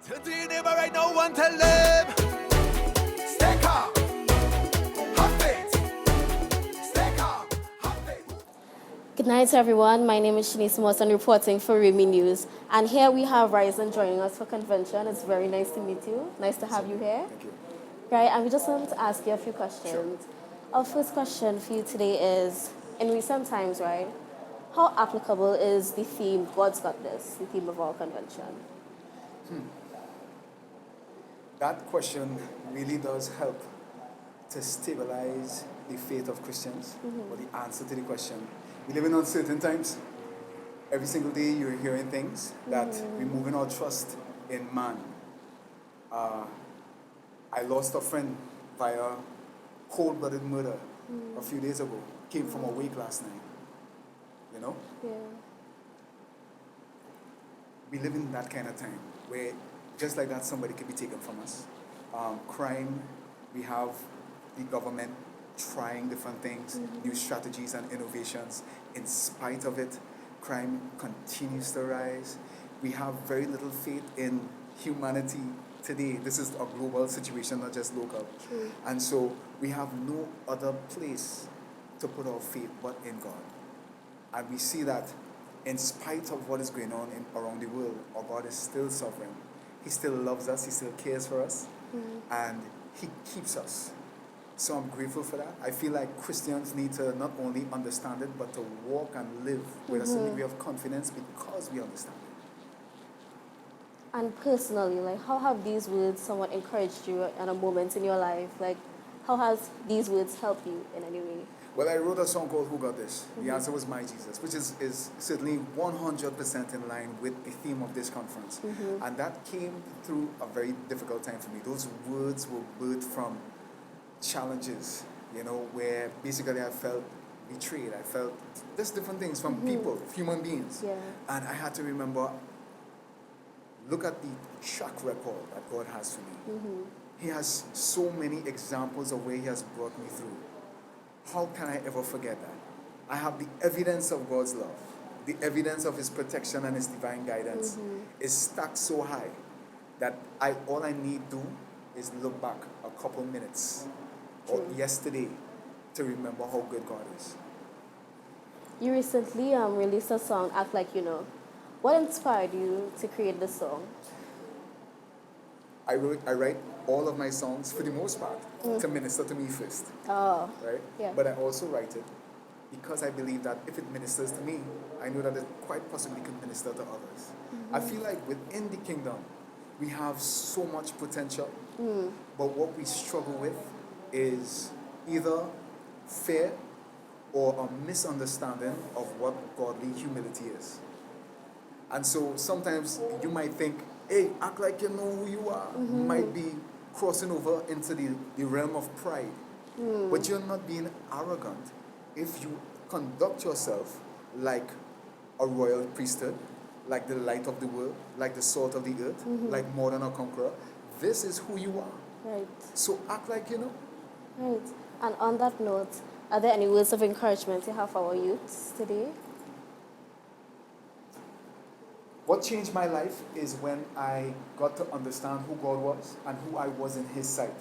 To your neighbor right now, one tell them. Stay calm. Have faith. Stay calm. Have faith. Good night, everyone. My name is Shanice Moss. I'm reporting for RAYMi News. And here we have Rizon joining us for convention. It's very nice to meet you. Nice to have you here. Thank you. Right, and we just wanted to ask you a few questions. Sure. Our first question for you today is, in recent times, right, how applicable is the theme, God's Got This, the theme of our convention? That question really does help to stabilize the faith of Christians, or the answer to the question. We live in uncertain times. Every single day you're hearing things that we're moving our trust in man. I lost a friend via cold-blooded murder a few days ago. Came from a wake last night. You know? Yeah. We live in that kind of time where just like that somebody could be taken from us. Crime, we have the government trying different things, new strategies and innovations. In spite of it, crime continues to rise. We have very little faith in humanity today. This is a global situation, not just local. True. And so we have no other place to put our faith but in God. And we see that in spite of what is going on around the world, our God is still sovereign. He still loves us, He still cares for us, and He keeps us. So I'm grateful for that. I feel like Christians need to not only understand it, but to walk and live with a certain degree of confidence because we understand it. And personally, like, how have these words somewhat encouraged you at a moment in your life? Like, how has these words helped you in any way? Well, I wrote a song called Who Got This? The answer was My Jesus, which is certainly 100% in line with the theme of this conference. And that came through a very difficult time for me. Those words were birthed from challenges, you know, where basically I felt betrayed. I felt just different things from people, human beings. Yeah. And I had to remember, look at the track record that God has for me. He has so many examples of where He has brought me through. How can I ever forget that? I have the evidence of God's love. The evidence of His protection and His divine guidance is stacked so high that all I need to do is look back a couple minutes or yesterday to remember how good God is. You recently released a song, Act Like You Know. What inspired you to create this song? I write all of my songs, for the most part, to minister to me first. Oh, Right? yeah. But I also write it because I believe that if it ministers to me, I know that it quite possibly could minister to others. I feel like within the kingdom, we have so much potential, but what we struggle with is either fear or a misunderstanding of what godly humility is. And so sometimes you might think, hey, act like you know who you are. Might be crossing over into the realm of pride. But you're not being arrogant if you conduct yourself like a royal priesthood, like the light of the world, like the salt of the earth, like more than a conqueror. This is who you are. Right. So act like you know. Right. And on that note, are there any words of encouragement you have for our youths today? What changed my life is when I got to understand who God was and who I was in His sight.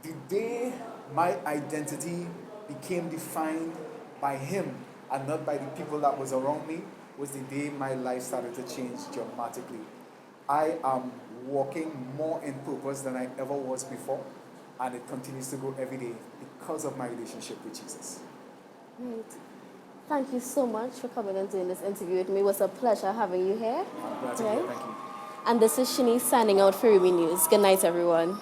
The day my identity became defined by Him and not by the people that was around me was the day my life started to change dramatically. I am walking more in purpose than I ever was before, and it continues to grow every day because of my relationship with Jesus. Right. Thank you so much for coming and doing this interview with me. It was a pleasure having you here. I'm glad to be here. Thank you. And this is Shanice signing out for RAYMi News. Good night, everyone.